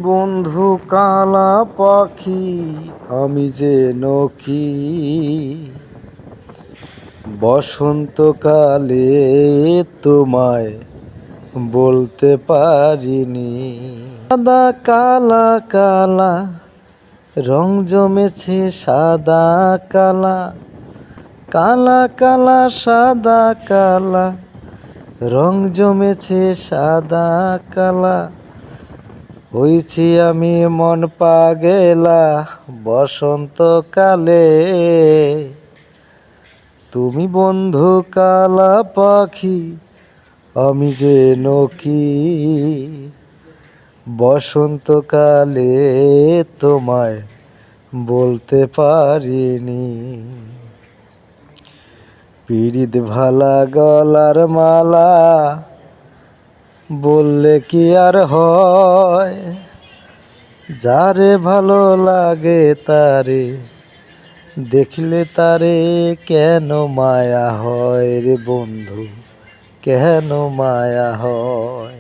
বন্ধু কালা পাখি আমি যে নকি বসন্তকালে তোমায় বলতে পারিনি। সাদা কালা কালা রং জমেছে সাদা কালা, কালা কালা সাদা কালা রং জমেছে সাদা কালা। হইছি আমি মন পাগেলা বসন্তকালে, তুমি বন্ধু কালা পাখি আমি যে নকি বসন্তকালে তোমায় বলতে পারিনি। পীড়িত ভালা গলার মালা বললে কি আর হয়, যারে ভালো লাগে তারে দেখলে তারে কেন মায়া হয় রে বন্ধু, কেন মায়া হয়।